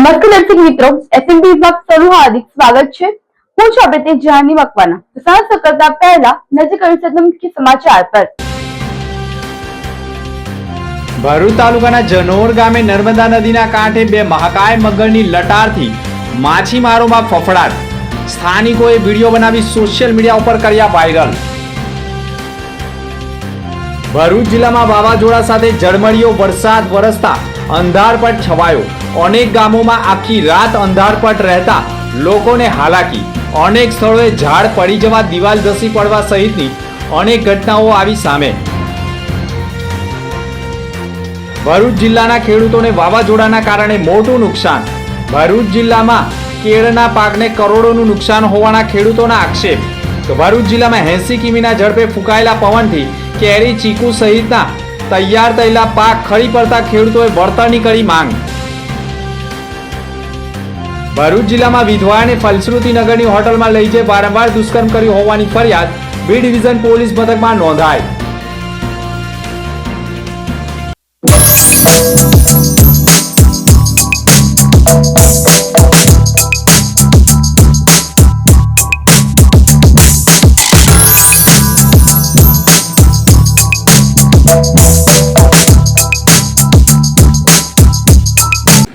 નમસ્કાર દર્શક મિત્રો, એસએનપી વિભાગ શરૂ હાર્દિક સ્વાગત છે। હું છું આપણે જાની મકવાના। તો સાંજ કરતા પહેલા નજર કરીશું મુખ્ય સમાચાર પર। ભરૂચ તાલુકાના જનોર ગામે નર્મદા નદીના કાંઠે બે મહાકાય મગરની લટારથી માછીમારોમાં ફફડાટ। સ્થાનિકોએ વિડીયો બનાવી સોશિયલ મીડિયા ઉપર કર્યા વાયરલ। ભરૂચ જિલ્લામાં વાવાઝોડા સાથે ઝરમરીયો વરસાદ વરસતા અંધારપટ છવાયો। અનેક ગામોમાં આખી રાત અંધારપટ રહેતા લોકોને હાલાકી। અનેક સ્થળોએ ઝાડ પડી જવા, દિવાલ ધસી પડવા સહિતની અનેક ઘટનાઓ આવી સામે। ભરૂચ જિલ્લાના ખેડૂતોને વાવાઝોડાના કારણે મોટું નુકસાન। ભરૂચ જિલ્લામાં કેળના પાકને કરોડોનું નુકસાન હોવાના ખેડૂતોના આક્ષેપ। તો ભરૂચ જિલ્લામાં 80 કિમીના ઝડપે ફૂંકાયેલા પવનથી કેરી, ચીકુ સહિતના તૈયાર થયેલા પાક ખરી પડતા ખેડૂતોએ વળતરની કરી માંગ। ભરૂચ જિલ્લામાં વિધવાને ફલશ્રુતિ નગરની હોટલમાં લઈ જઈ વારંવાર દુષ્કર્મ કર્યું હોવાની ફરિયાદ બી ડિવિઝન પોલીસ મથકમાં નોંધાઈ।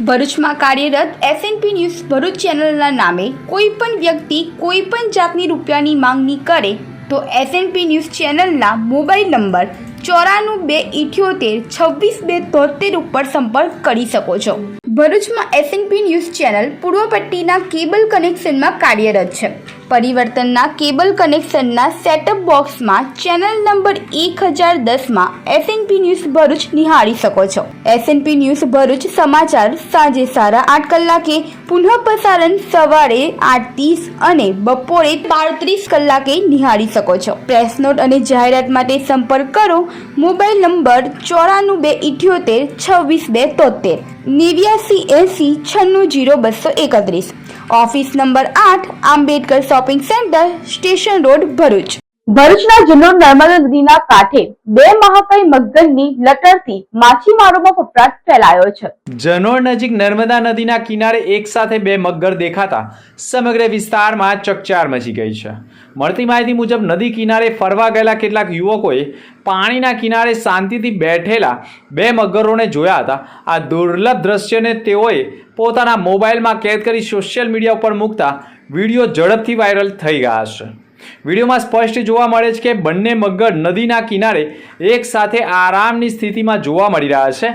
ભરૂચમાં કાર્યરત એસએનપી ન્યૂઝ ભરૂચ ચેનલના નામે કોઈ પણ વ્યક્તિ કોઈ પણ જાતની રૂપિયાની માંગણી કરે તો એસએનપી ન્યૂઝ ચેનલના મોબાઈલ નંબર 9428262273 ઉપર સંપર્ક કરી શકો છો। ભરૂચમાં એસએનપી ન્યૂઝ ચેનલ પૂર્વ પટ્ટીના કેબલ કનેક્શનમાં કાર્યરત છે। પરિવર્તનના કેબલ કનેક્શનના સેટઅપ બોક્સમાં ચેનલ નંબર 1010માં એસએનપી ન્યૂઝ ભરૂચ નિહાળી શકો છો। એસએનપી ન્યૂઝ ભરૂચ સમાચાર સાંજે 8:30 કલાકે, પુનઃ પ્રસારણ સવારે 8:30 અને બપોરે 12:30 કલાકે નિહાળી શકો છો। પ્રેસ નોટ અને જાહેરાત માટે સંપર્ક કરો mobile number 9428262273 8980960231। Office number 8, Ambedkar shopping centre, station road, Bharuch. ભરૂચના જનોર નર્મદા નદીના કાંઠે બે મહાકાય મગરની લટારથી માછીમારોમાં ફફડાટ ફેલાયો છે। જનોર નજીક નર્મદા નદીના કિનારે એક સાથે બે મગર દેખાતા સમગ્ર વિસ્તારમાં ચકચાર મચી ગઈ છે। મળતી માહિતી મુજબ નદી કિનારે ફરવા ગયેલા કેટલાક યુવકોએ પાણીના કિનારે શાંતિથી બેઠેલા બે મગરોને જોયા હતા। આ દુર્લભ દ્રશ્યને તેઓએ પોતાના મોબાઈલમાં કેદ કરી સોશિયલ મીડિયા ઉપર મૂકતા વિડીયો ઝડપથી વાયરલ થઈ ગયા છે। વિડીયોમાં સ્પષ્ટ જોવા મળે છે કે બંને મગર નદીના કિનારે એક સાથે આરામની સ્થિતિમાં જોવા મળી રહ્યા છે,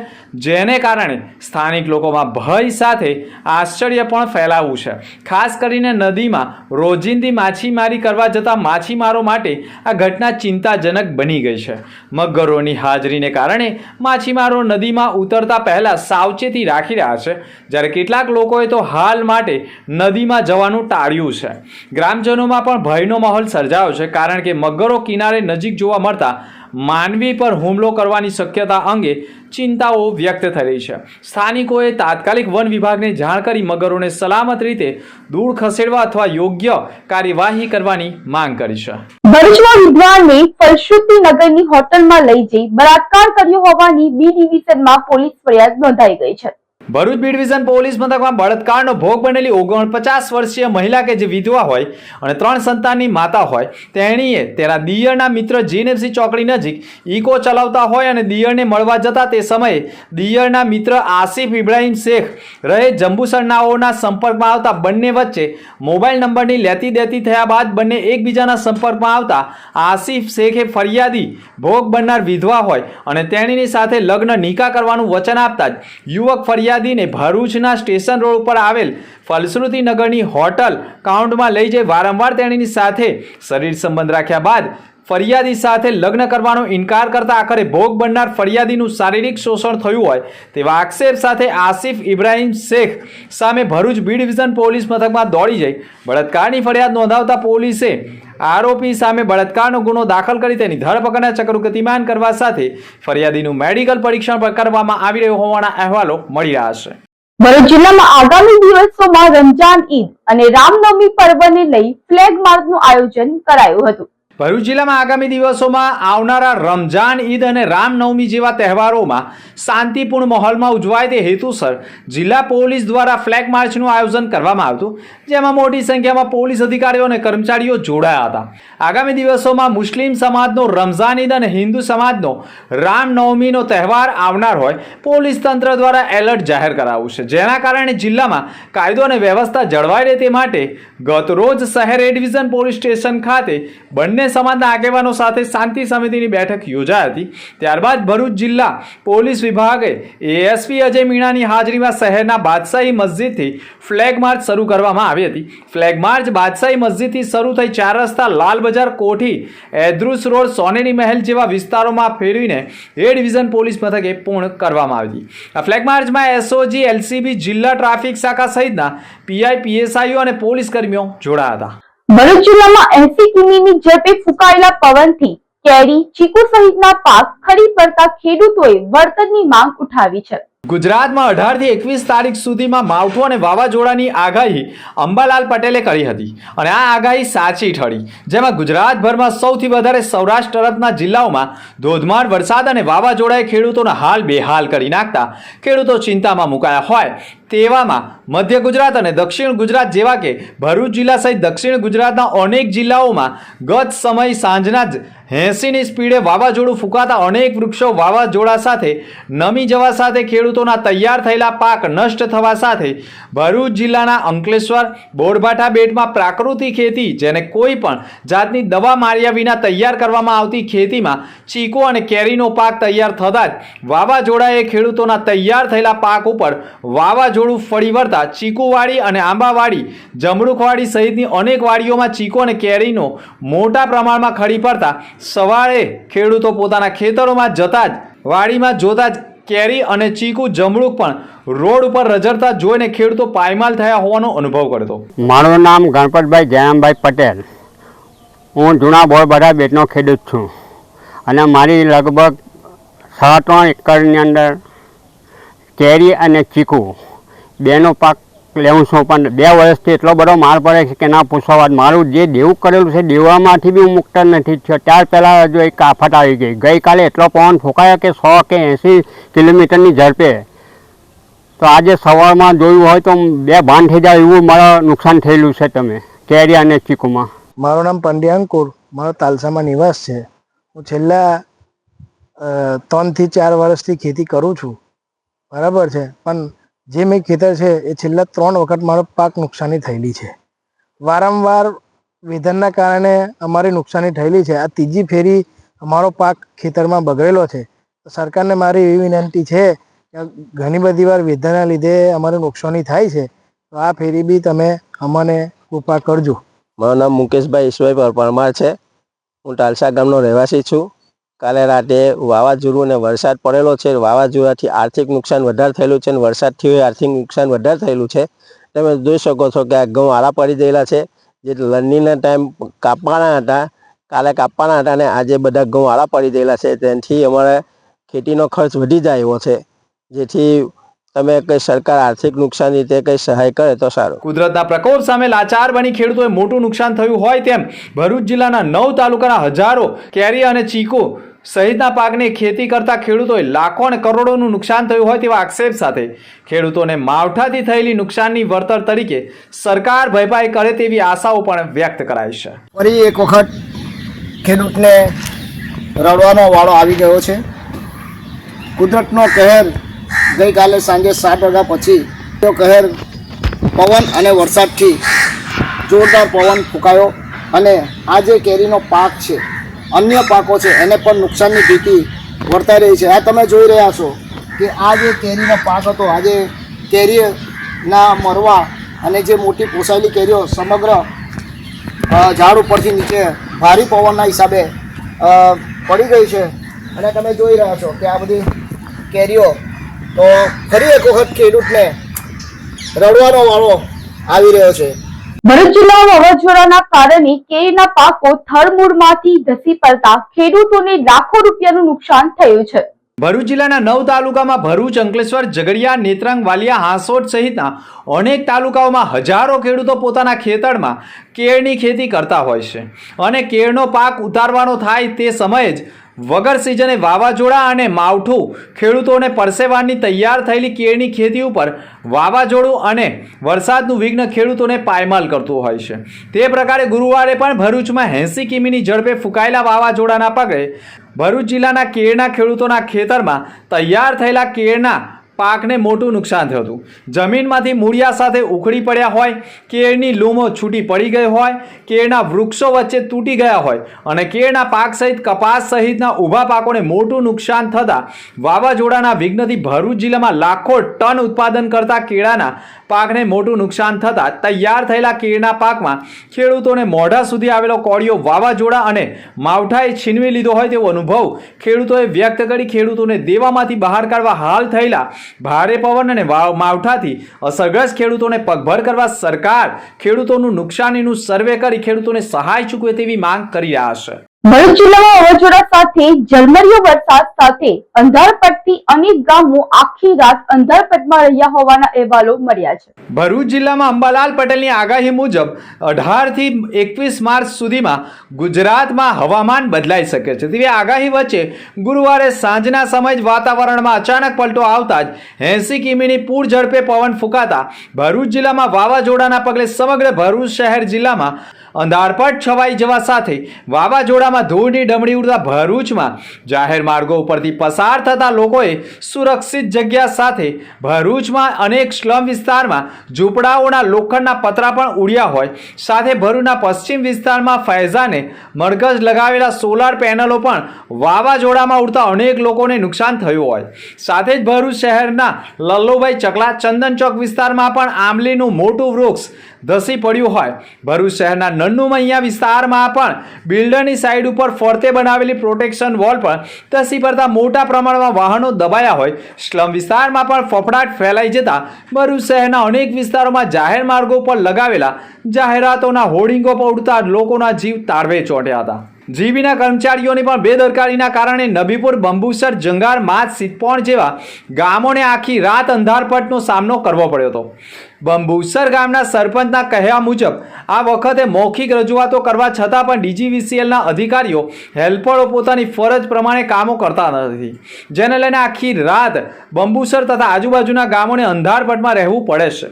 જેને કારણે સ્થાનિક લોકોમાં ભય સાથે આશ્ચર્ય પણ ફેલાવું છે। ખાસ કરીને નદીમાં રોજિંદી માછીમારી કરવા જતા માછીમારો માટે આ ઘટના ચિંતાજનક બની ગઈ છે। મગરોની હાજરીને કારણે માછીમારો નદીમાં ઉતરતા પહેલા સાવચેતી રાખી રહ્યા છે, જ્યારે કેટલાક લોકોએ તો હાલ માટે નદીમાં જવાનું ટાળ્યું છે। ગ્રામજનોમાં પણ ભયનો માહોલ સર્જાયો છે, કારણ કે મગરો કિનારે નજીક જોવા મળતા માનવી પર હુમલો કરવાની શક્યતા અંગે ચિંતાઓ વ્યક્ત થઈ રહી છે। સ્થાનિકોએ તાત્કાલિક વન વિભાગને જાણ કરી મગરોને સલામત રીતે દૂર ખસેડવા અથવા યોગ્ય કાર્યવાહી કરવાની માંગ કરી છે। ભરૂચમાં વિદ્વાનને ફલશ્રુતિ નગરની હોટલમાં લઈ જઈ બળાત્કાર કર્યો હોવાની બી ડિવિઝનમાં પોલીસ ફરિયાદ નોંધાઈ ગઈ છે। ભરૂચ બી ડિવિઝન પોલીસ મથકમાં બળાત્કારનો ભોગ બનેલી 49 વર્ષીય મહિલા કે જે વિધવા હોય અને 3 સંતાનની માતા હોય, તેણીએ તેના દિયરના મિત્ર જીએનએફસી ચોકડી નજીક ઇકો ચલાવતા હોય અને દિયરને મળવા જતા તે સમયે દિયરના મિત્ર આસિફ ઇબ્રાહિમ શેખ રહે જંબુસરનાઓના સંપર્કમાં આવતા બંને વચ્ચે મોબાઈલ નંબરની લેતી દેતી થયા બાદ બંને એકબીજાના સંપર્કમાં આવતા આસિફ શેખે ફરિયાદી ભોગ બનનાર વિધવા હોય અને તેણીની સાથે લગ્ન નિકાહ કરવાનું વચન આપતા જ યુવક ફરિયાદીને ભરૂચના સ્ટેશન રોડ ઉપર આવેલ ફલશ્રુતિ નગરની હોટલ કાઉન્ટમાં લઈ જઈ વારંવાર તેણીની સાથે શરીર સંબંધ રાખ્યા બાદ ફરિયાદી સાથે લગ્ન કરવાનો ઇનકાર કરતા આખરે ભોગ બનનાર ફરિયાદીનું શારીરિક શોષણ થયું હોય તેવા આક્ષેપ સાથે આસિફ ઇબ્રાહિમ શેખ સામે ભરૂચ બી ડિવિઝન પોલીસ મથકમાં દોડી જઈ બળાત્કારની ફરિયાદ નોંધાવતા પોલીસે આરોપી સામે બળાત્કારનો ગુનો દાખલ કરી તેની ધરપકડના ચક્રો ગતિમાન કરવા સાથે ફરિયાદીનું મેડિકલ પરીક્ષણ પણ કરવામાં આવી રહ્યું હોવાના અહેવાલો મળી રહ્યા છે। ભરૂચ જિલ્લામાં આગામી દિવસોમાં રમજાન ઈદ અને રામનવમી પર્વને લઈ ફ્લેગ માર્ચનું આયોજન કરાયું હતું। ભરૂચ જિલ્લામાં આગામી દિવસોમાં આવનારા રમઝાન ઈદ અને રામનવમી જેવા તહેવારોમાં શાંતિપૂર્ણ માહોલમાં ઉજવાય તે હેતુસર જિલ્લા પોલીસ દ્વારા ફ્લેગ માર્ચનું આયોજન કરવામાં આવતું, જેમાં મોટી સંખ્યામાં પોલીસ અધિકારીઓ અને કર્મચારીઓ જોડાયા હતા. આગામી દિવસોમાં મુસ્લિમ સમાજનો રમઝાન ઈદ અને હિન્દુ સમાજનો રામનવમીનો તહેવાર આવનાર હોય પોલીસ તંત્ર દ્વારા એલર્ટ જાહેર કરાવ્યું છે, જેના કારણે જિલ્લામાં કાયદો અને વ્યવસ્થા જળવાઈ રહે તે માટે ગતરોજ શહેર એ ડિવિઝન પોલીસ સ્ટેશન ખાતે બંને સમાજના આગેવાનો સાથે શાંતિ સમિતિની બેઠક યોજાઈ હતી. ત્યારબાદ ભરૂચ જિલ્લા પોલીસ વિભાગે એએસપી અજય મીણાની હાજરીમાં શહેરના બાદશાહી મસ્જિદથી ફ્લેગ માર્ચ શરૂ કરવામાં આવી હતી. ફ્લેગ માર્ચ બાદશાહી મસ્જિદથી શરૂ થઈ 4 રસ્તા, લાલ બજાર, કોઠી, એદ્રુસ રોડ, સોનેરી મહેલ જેવા વિસ્તારોમાં ફેરવીને એ ડિવિઝન પોલીસ મથકે પૂર્ણ કરવામાં આવી હતી. આ ફ્લેગ માર્ચમાં એસઓજી, એલસીબી, જિલ્લા ટ્રાફિક શાખા સહિતના પીઆઈ, પીએસઆઈઓ અને પોલીસ કર્મીઓ જોડાયા હતા. ભરૂચ જિલ્લામાં 80 કિમીની ઝડપે ફૂંકાયેલા પવનથી કેરી, ચીકુ સહિતના પાક ખરી પડતા ખેડૂતોએ વળતરની માંગ ઉઠાવી છે. ગુજરાતમાં 18 થી 21 તારીખ સુધીમાં માવઠું અને વાવાઝોડાની આગાહી અંબાલાલ પટેલે કરી હતી અને આ આગાહી સાચી ઠરી, જેમાં ગુજરાતભરમાં સૌથી વધારે સૌરાષ્ટ્ર તરફના જિલ્લાઓમાં ધોધમાર વરસાદ અને વાવાઝોડાએ ખેડૂતોના હાલ બેહાલ કરી નાખતા ખેડૂતો ચિંતામાં મુકાયા હોય તેવામાં મધ્ય ગુજરાત અને દક્ષિણ ગુજરાત જેવા કે ભરૂચ જિલ્લા સહિત દક્ષિણ ગુજરાતના અનેક જિલ્લાઓમાં ગત સમય સાંજના જ 80ની સ્પીડે વાવાઝોડું ફૂંકાતા અનેક વૃક્ષો વાવાઝોડા સાથે નમી જવા સાથે ખેડૂતોના તૈયાર થયેલા પાક નષ્ટ થવા સાથે ભરૂચ જિલ્લાના અંકલેશ્વર, બોરભાઠા બેટમાં પ્રાકૃતિક ખેતી, જેને કોઈ પણ જાતની દવા માર્યા વિના તૈયાર કરવામાં આવતી ખેતીમાં ચીકુ અને કેરીનો પાક તૈયાર થતા જ વાવાઝોડાએ ખેડૂતોના તૈયાર થયેલા પાક ઉપર વાવાઝોડું ફળી વળતા ચીકુવાડી અને આંબાવાડી, જમરૂખવાડી સહિતની અનેક વાડીઓમાં ચીકુ અને કેરીનો મોટા પ્રમાણમાં ખરી પડતા સવારે ખેડૂતો પોતાના ખેતરોમાં જતા જ વાડીમાં જોતા જ કેરી અને ચીકુ, જમરૂખ પણ રોડ ઉપર રઝળતા જોઈને ખેડૂતો પાયમાલ થયા હોવાનો અનુભવ કરતો. મારું નામ ગણપતભાઈ જયરામભાઈ પટેલ. હું જૂના બોરબાઠા બેટનો ખેડૂત છું અને મારી લગભગ 3.5 એકરની અંદર કેરી અને ચીકુ બેનો પાક લેવું છું, પણ 2 વર્ષથી એટલો બધો માર પડે છે કે ના પૂછો વાત. મારું જે દેવું કરેલું છે દેવામાંથી બી હું મુક્ત નથી થયો. ત્યાર પહેલાં હજુ એક આફત આવી ગઈ. ગઈકાલે એટલો પવન ફૂંકાયો કે 100 કે 80 કિલોમીટરની ઝડપે. તો આજે સવારમાં જોયું હોય તો 2 ભાન થઈ જાય એવું મારું નુકસાન થયેલું છે તમે કેરી અને ચીકુમાં. મારું નામ પંડ્યા અંકુર, મારો તાલસામાં નિવાસ છે. હું છેલ્લા 3 થી 4 વર્ષથી ખેતી કરું છું, બરાબર છે. પણ જે મેં ખેતર છે એ છેલ્લા 3 વખત મારો પાક નુકસાની થયેલી છે. વારંવાર વેધરના કારણે અમારી નુકસાની થયેલી છે. આ 3જી ફેરી અમારો પાક ખેતરમાં બગડેલો છે. સરકારને મારી એવી વિનંતી છે કે ઘણી બધી વાર વેધરના લીધે અમારે નુકસાની થાય છે, તો આ ફેરી બી તમે અમને કૃપા કરજો. મારું નામ મુકેશભાઈ ઈશ્વરભાઈ પરમાર છે. હું ટાલસા ગામનો રહેવાસી છું. કાલે રાતે વાવાઝોડું અને વરસાદ પડેલો છે. વાવાઝોડાથી આર્થિક નુકસાન વધારે થયેલું છે અને વરસાદથી આર્થિક નુકસાન વધારે થયેલું છે. તમે જોઈ શકો છો કે આ ઘઉં આડા પડી ગયેલા છે. જે લણણીના ટાઈમ કાપવાના હતા, કાલે કાપવાના હતા અને આજે બધા ઘઉં આડા પડી ગયેલા છે. તેનાથી અમારે ખેતીનો ખર્ચ વધી જાય એવો છે. જેથી તમે કંઈ સરકાર આર્થિક નુકસાન રીતે કંઈ સહાય કરે તો સારું. કુદરતના પ્રકોપ સામે લાચાર બની ખેડૂતોએ મોટું નુકસાન થયું હોય તેમ ભરૂચ જિલ્લાના 9 તાલુકાના હજારો કેરી અને ચીકુ સહિતના પાકની ખેતી કરતા ખેડૂતોએ લાખો અને કરોડોનું નુકસાન થયું હોય તેવા આક્ષેપ સાથે ખેડૂતોને માવઠાથી થયેલી નુકસાનની વળતર તરીકે સરકાર ભરપાઈ કરે તેવી આશાઓ પણ વ્યક્ત કરાઈ છે. ફરી એક વખત ખેડૂતને રડવાનો વાળો આવી ગયો છે. કુદરતનો કહેર ગઈકાલે સાંજે 7 વાગ્યા પછી તો કહેર પવન અને વરસાદથી જોરદાર પવન ફૂંકાયો અને આ જે કેરીનો પાક છે, અન્ય પાકો છે, એને પણ નુકસાનની ભીતિ વર્તાઈ રહી છે. આ તમે જોઈ રહ્યા છો કે આ જે કેરીનો પાક હતો, આજે કેરીના મરવા અને જે મોટી પોસાયેલી કેરીઓ સમગ્ર ઝાડ ઉપરથી નીચે ભારે પવનના હિસાબે પડી ગઈ છે. અને તમે જોઈ રહ્યા છો કે આ બધી કેરીઓ, તો ફરી એક વખત ખેડૂતને રડવાનો વાળો આવી રહ્યો છે. ભરૂચ જિલ્લામાં વાવાઝોડાના કારણે કેરીના પાકો થડમૂળમાંથી ધસી પડતા ખેડૂતોને લાખો રૂપિયાનું નુકસાન થયું છે. ભરૂચ જિલ્લાના 9 તાલુકામાં ભરૂચ, અંકલેશ્વર, ઝઘડિયા, નેત્રંગ, વાલિયા, હાંસોટ સહિતના અનેક તાલુકાઓમાં હજારો ખેડૂતો પોતાના ખેતરમાં કેળની ખેતી કરતા હોય છે અને કેળનો પાક ઉતારવાનો થાય તે સમયે જ વગર સિઝને વાવાઝોડા અને માવઠું ખેડૂતોને પરસેવાની તૈયાર થયેલી કેળની ખેતી ઉપર વાવાઝોડું અને વરસાદનું વિઘ્ન ખેડૂતોને પાયમાલ કરતું હોય છે. તે પ્રકારે ગુરુવારે પણ ભરૂચમાં 80 કિમીની ઝડપે ફૂંકાયેલા વાવાઝોડાના પગલે ભરૂચ જિલ્લાના કેળના ખેડૂતોના ખેતરમાં તૈયાર થયેલા કેળના પાકને મોટું નુકસાન થયું હતું. જમીનમાંથી મૂળિયા સાથે ઉખડી પડ્યા હોય, કેળની લૂમો છૂટી પડી ગઈ હોય, કેળના વૃક્ષો વચ્ચે તૂટી ગયા હોય અને કેળના પાક સહિત કપાસ સહિતના ઊભા પાકોને મોટું નુકસાન થતાં વાવાઝોડાના વિઘ્નથી ભરૂચ જિલ્લામાં લાખો ટન ઉત્પાદન કરતા કેળાના પાકને મોટું નુકસાન થતાં તૈયાર થયેલા કેળના પાકમાં ખેડૂતોને મોઢા સુધી આવેલો કોળિયો વાવાઝોડા અને માવઠાએ છીનવી લીધો હોય તેવો અનુભવ ખેડૂતોએ વ્યક્ત કરી ખેડૂતોને દેવામાંથી બહાર કાઢવા હાલ થયેલા ભારે પવન અને માવઠાથી અસરગ્રસ્ત ખેડૂતોને પગભર કરવા સરકાર ખેડૂતોનું નુકસાનીનું સર્વે કરી ખેડૂતોને સહાય ચૂકવે તેવી માંગ કરી રહ્યા છે. ભરૂચ જિલ્લામાં વાવાઝોડા સાથે ઝરમરીયો વરસાદ સાથે અંધારપટથી અનેક ગામો આખી રાત અંધારપટમાં રહ્યા હોવાના અહેવાલો મળ્યા છે. ભરૂચ જિલ્લામાં અંબાલાલ પટેલની આગાહી મુજબ 18 થી 21 માર્ચ સુધીમાં ગુજરાતમાં હવામાન બદલાઈ શકે છે. તેવી આગાહી વચ્ચે ગુરુવારે સાંજના સમયે જ વાતાવરણમાં અચાનક પલટો આવતા જ 80 કિમીની પૂર ઝડપે પવન ફૂંકાતા ભરૂચ જિલ્લામાં વાવાઝોડાના પગલે સમગ્ર ભરૂચ શહેર જિલ્લામાં અંધારપટ છવાઈ જવા સાથે વાવાઝોડામાં ધૂળની ડમરી ઉડતા ભરૂચમાં જાહેર માર્ગો ઉપરથી પસાર થતા લોકોએ સુરક્ષિત જગ્યા સાથે ભરૂચમાં અનેક સ્લમ વિસ્તારમાં ઝૂંપડાઓના લોખંડના પતરા પણ ઉડ્યા હોય, સાથે ભરૂચના પશ્ચિમ વિસ્તારમાં ફૈઝાને મરકઝ લગાવેલા સોલાર પેનલો પણ વાવાઝોડામાં ઉડતા અનેક લોકોને નુકસાન થયું હોય. સાથે જ ભરૂચ શહેરના લલ્લુભાઈ ચકલા ચંદન ચોક વિસ્તારમાં પણ આંબલીનું મોટું વૃક્ષ ધસી પડ્યું હોય. ભરૂચ શહેરના નન્નુમૈયા વિસ્તારમાં પણ બિલ્ડરની સાઈડ ઉપર ફરતે બનાવેલી પ્રોટેક્શન વોલ પર ધસી પડતા મોટા પ્રમાણમાં વાહનો દબાયા હોય. સ્લમ વિસ્તારમાં પણ ફફડાટ ફેલાઈ જતા ભરૂચ શહેરના અનેક વિસ્તારોમાં જાહેર માર્ગો પર લગાવેલા જાહેરાતોના હોર્ડિંગો પર ઉડતા લોકોના જીવ તાળવે ચોંટ્યા હતા. જીબીના કર્મચારીઓની પણ બેદરકારીના કારણે નબીપુર, બંબુસર, જંગાર, માચ, સિદ્ધપોણ જેવા ગામોને આખી રાત અંધારપટનો સામનો કરવો પડ્યો હતો. બંબુસર ગામના સરપંચના કહ્યા મુજબ આ વખતે મૌખિક રજૂઆતો કરવા છતાં પણ ડીજીવીસીએલના અધિકારીઓ હેલ્પરો પોતાની ફરજ પ્રમાણે કામો કરતા નથી, જેને લઈને આખી રાત બંબુસર તથા આજુબાજુના ગામોને અંધારપટમાં રહેવું પડે છે.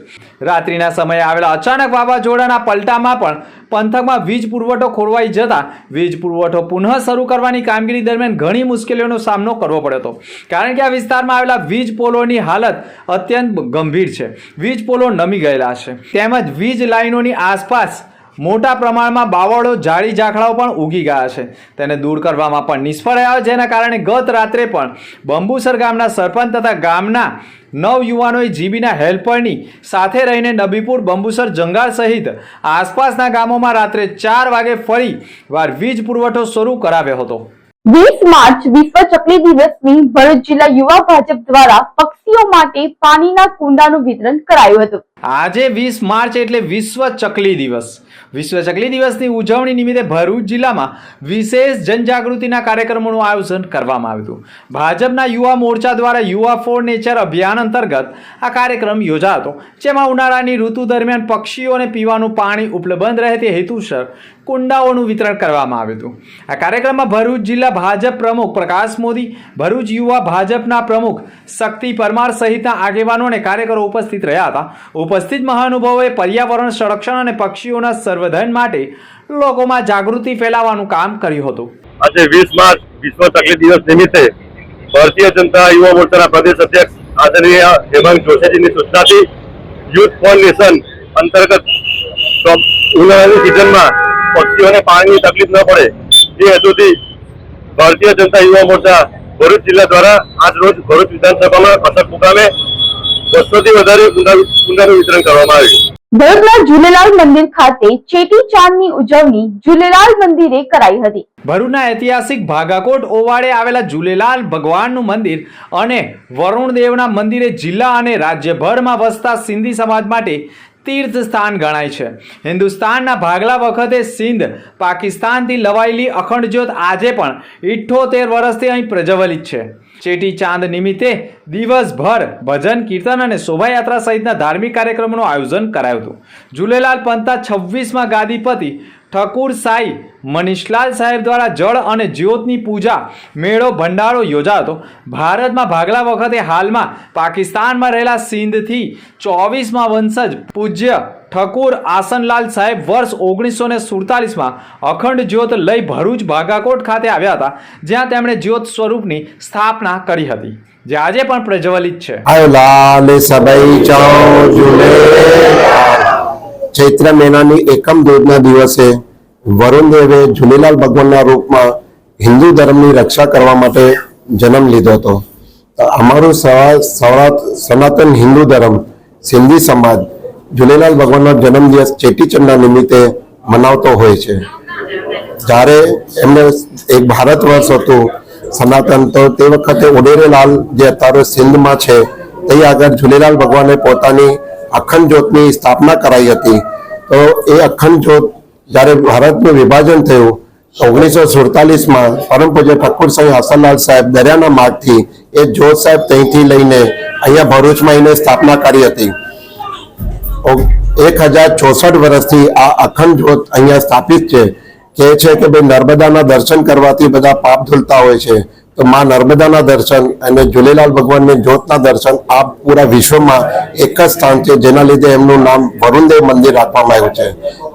રાત્રિના સમયે આવેલા અચાનક વાવાઝોડાના પલટામાં પણ પંથકમાં વીજ પુરવઠો ખોરવાઈ જતા વીજ પુરવઠો પુનઃ શરૂ કરવાની કામગીરી દરમિયાન ઘણી મુશ્કેલીઓનો સામનો કરવો પડ્યો હતો, કારણ કે આ વિસ્તારમાં આવેલા વીજ પોલોની હાલત અત્યંત ગંભીર છે. વીજ પોલો નમી ગયેલા છે, તેમજ વીજ લાઈનોની આસપાસ મોટા પ્રમાણમાં બાવળો, ઝાડી ઝાખડાઓ પણ ઉગી ગયા છે. તેને દૂર કરવામાં પણ નિષ્ફળ રહ્યા, જેના કારણે ગત રાત્રે પણ બંબુસર ગામના સરપંચ તથા ગામના 9 યુવાનોએ જીબીના હેલ્પરની સાથે રહીને નબીપુર, બંબુસર, જંગાર સહિત આસપાસના ગામોમાં રાત્રે 4 વાગે ફરી વાર વીજ પુરવઠો શરૂ કરાવ્યો હતો. 20 માર્ચ વિશ્વ ચકલી દિવસની ભરૂચ જિલ્લા યુવા ભાજપ દ્વારા પક્ષીઓ માટે પાણીના કુંડાનું વિતરણ કરાયું હતું. આજે 20 માર્ચ એટલે વિશ્વ ચકલી દિવસ. વિશ્વ ચકલી દિવસની ઉજવણી નિમિત્તે ભરૂચ જિલ્લામાં વિશેષ જનજાગૃતિના કાર્યક્રમોનું આયોજન કરવામાં આવ્યું હતું. ભાજપના યુવા મોરચા દ્વારા યુવા ફોર નેચર અભિયાન અંતર્ગત આ કાર્યક્રમ યોજાયો હતો, જેમાં ઉનાળાની ઋતુ દરમિયાન પક્ષીઓને પીવાનું પાણી ઉપલબ્ધ રહે તે હેતુસર કુંડાઓનું વિતરણ કરવામાં આવ્યું હતું. આ કાર્યક્રમમાં ભરૂચ જિલ્લા ભાજપ પ્રમુખ પ્રકાશ મોદી, ભરૂચ યુવા ભાજપના પ્રમુખ શક્તિ પરમાર સહિતના આગેવાનો અને કાર્યકરો ઉપસ્થિત રહ્યા હતા. ઉપસ્થિત મહાનુભાવોએ પર્યાવરણ સંરક્ષણ અને પક્ષીઓના સંવર્ધન માટે લોકોમાં જાગૃતિ ફેલાવવાનું કામ કર્યું હતું. આજે 20 માર્ચ વિશ્વ ચકલી દિવસ નિમિત્તે ભારતીય જનતા યુવા મોરચાના પ્રદેશ અધ્યક્ષ આદરણીય હેમાંગ જોશીજીની સૂચનાથી યુથ ફોર નેશન અંતર્ગત ઉનાળાની સિઝનમાં પક્ષીઓને પાણીની તકલીફ ન પડે એ હેતુથી ભારતીય જનતા યુવા મોરચા ભરૂચ જિલ્લા દ્વારા આજ રોજ ભરૂચ વિધાનસભામાં કસક મુકામે 200 થી વધારે કુંડાનું વિતરણ કરવામાં આવ્યું. ભરૂચના ઝૂલેલાલ મંદિર ખાતે ચેટી ચાંદની ઉજવણી ઝૂલેલાલ મંદિરે કરાઈ હતી. ભરૂચના ઐતિહાસિક ભાગાકોટ ઓવાડે આવેલા ઝૂલેલાલ ભગવાનનું મંદિર અને વરુણદેવના મંદિરે જિલ્લા અને રાજ્યભરમાં વસતા સિંધી સમાજ માટે તીર્થ સ્થાન ગણાય છે. હિન્દુસ્તાનના ભાગલા વખતે સિંધ પાકિસ્તાનથી લવાયેલી અખંડ જ્યોત આજે પણ 78 વર્ષથી અહીં પ્રજ્વલિત છે. ચેટી ચાંદ નિમિત્તે દિવસભર ભજન કીર્તન અને શોભાયાત્રા સહિતના ધાર્મિક કાર્યક્રમોનું આયોજન કરાયું હતું. ઝૂલેલાલ પંથના 26મા ગાદીપતિ ઠાકુર સાઈ મનીષલાલ સાહેબ દ્વારા જળ અને જ્યોતની પૂજા મેળો ભંડારો યોજાતો. ભારતમાં ભાગલા વખતે હાલમાં પાકિસ્તાનમાં રહેલા સિંધથી 24મા વંશજ પૂજ્ય ઠાકુર આસનલાલ સાહેબ વર્ષ 1947માં અખંડ જ્યોત લઈ ભરૂચ ભાગાકોટ ખાતે આવ્યા હતા, જ્યાં તેમણે જ્યોત સ્વરૂપની સ્થાપના કરી હતી, જે આજે પણ પ્રજ્વલિત છે. ચૈત્ર મહિનાની એકમ દૂધના દિવસે વરુણ દેવે ઝૂલેલાલ ભગવાનના રૂપમાં હિન્દુ ધર્મની રક્ષા કરવા માટે જન્મ લીધો હતો. અમારું સનાતન હિન્દુ ધર્મ સિંધી સમાજ ઝૂલેલાલ ભગવાનનો જન્મદિવસ ચેટીચંડના નિમિત્તે મનાવતો હોય છે. જ્યારે એમને એક ભારત વર્ષ હતું સનાતન, તો તે વખતે ઓડેરેલાલ જે અત્યારે સિંધમાં છે તે આગળ ઝૂલેલાલ ભગવાને પોતાની અખંડ જ્યોતની સ્થાપના કરાઈ હતી. તો એ અખંડ જ્યોત જ્યારે ભારતનું વિભાજન થયું 1947માં પરમ પૂજ્ય ઠાકુર સાહેબ આસનલાલ સાહેબ દરિયાના માર્ગથી એ જ્યોત સાહેબ ત્યાંથી લઈને અહીંયા ભરૂચમાં એને સ્થાપના કરી હતી. 1064 વર્ષથી આ અખંડ જ્યોત અહીંયા સ્થાપિત છે. કહે છે કે ભાઈ નર્મદાના દર્શન કરવાથી બધા પાપ ધૂલતા હોય છે, તો માં નર્મદાના દર્શન અને ઝૂલેલાલ ભગવાનની જ્યોતના દર્શન આ પૂરા વિશ્વમાં એક જ સ્થાન છે, જેના લીધે એમનું નામ વરુણદેવ મંદિર રાખવામાં આવ્યું છે.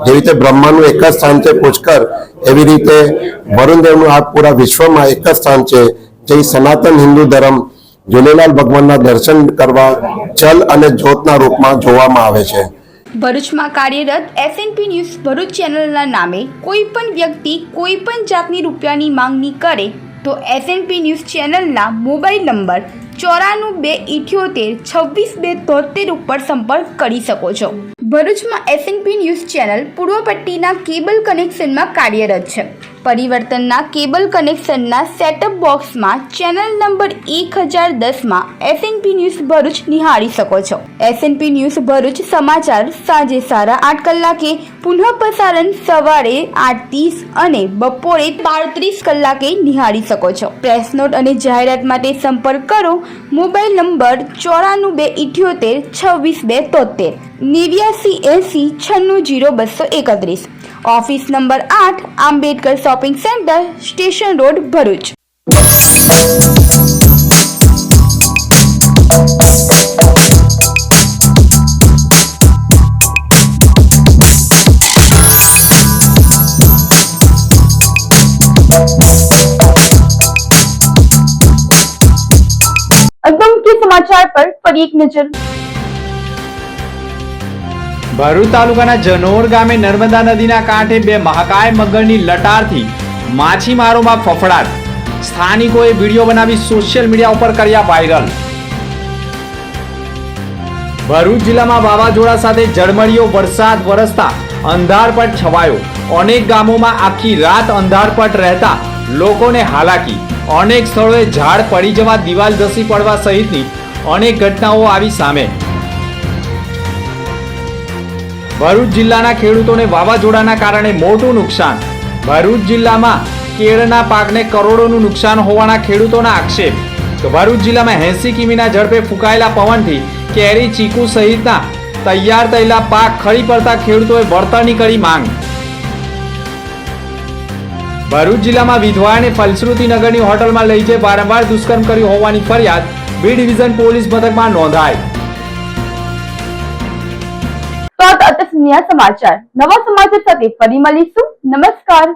જેવી રીતે બ્રહ્માનું એક જ સ્થાન છે પુષ્કર, એવી રીતે વરુણદેવનું આ પૂરા વિશ્વમાં એક જ સ્થાન છે, જે સનાતન હિન્દુ ધર્મ ઝૂલેલાલ ભગવાનના દર્શન કરવા જલ અને જ્યોતના રૂપમાં જોવામાં આવે છે. ભરૂચમાં કાર્યરત એસએનપી ન્યૂઝ ભરૂચ ચેનલના નામે કોઈ પણ વ્યક્તિ કોઈ પણ જાતની રૂપિયાની માંગણી કરે તો એસએનપી ન્યૂઝ ચેનલના મોબાઈલ નંબર 9428762273 ઉપર સંપર્ક કરી શકો છો. ભરૂચમાં એસએનપી ન્યૂઝ ચેનલ પૂર્વ પટ્ટીના કેબલ કનેક્શનમાં કાર્યરત છે. પરિવર્તનના કેબલ કનેક્શનના સેટઅપ બોક્સમાં ચેનલ નંબર 1010માં એસએનપી ન્યૂઝ ભરૂચ નિહાળી શકો છો. એસએનપી ન્યૂઝ ભરૂચ સમાચાર સાંજે 8:30 કલાકે, પુનઃ પ્રસારણ સવારે 8:30 અને બપોરે 12:30 કલાકે નિહાળી શકો છો. પ્રેસ નોટ અને જાહેરાત માટે સંપર્ક કરો. Mobile number 9428762273 8980960231. Office number 8 Ambedkar shopping centre, station road, Bharuch. અગમકી સમાચાર પર ફરી એક નજર. ભરૂચ તાલુકાના જનોર ગામે નર્મદા નદીના કાંઠે 2 મહાકાય મગરની લટારથી માછીમારોમાં ફફડાટ. સ્થાનિકોએ વિડીયો બનાવી સોશિયલ મીડિયા ઉપર કર્યા વાયરલ. ભરૂચ જિલ્લામાં વાવાઝોડા સાથે ઝરમરીયો વરસાદ વરસતા અંધારપટ છવાયો. અનેક ગામોમાં આખી રાત અંધારપટ રહેતા લોકોને હાલાકી. અનેક સ્થળોએ ઝાડ પડી જવા, દિવાલ ધસી પડવા સહિતની અનેક ઘટનાઓ આવી સામે. ભરૂચ જિલ્લાના ખેડૂતોને વાવાઝોડાના કારણે મોટું નુકસાન. ભરૂચ જિલ્લામાં કેળના પાકને કરોડોનું નુકસાન હોવાના ખેડૂતોના આક્ષેપ. તો ભરૂચ જિલ્લામાં 80 કિમીના ઝડપે ફૂંકાયેલા પવનથી કેરી, ચીકુ સહિતના તૈયાર થયેલા પાક ખરી પડતા ખેડૂતોએ વળતરની કરી માંગ. ભરૂચ જિલ્લામાં વિધવાને ફલશ્રુતિ નગરની હોટલમાં લઈ જઈ વારંવાર દુષ્કર્મ કર્યું હોવાની ફરિયાદ બી ડિવિઝન પોલીસ મથકમાં નોંધાઈ. તો આ હતા દુનિયા સમાચાર. નવા સમાચાર સાથે ફરી મળીશું. નમસ્કાર.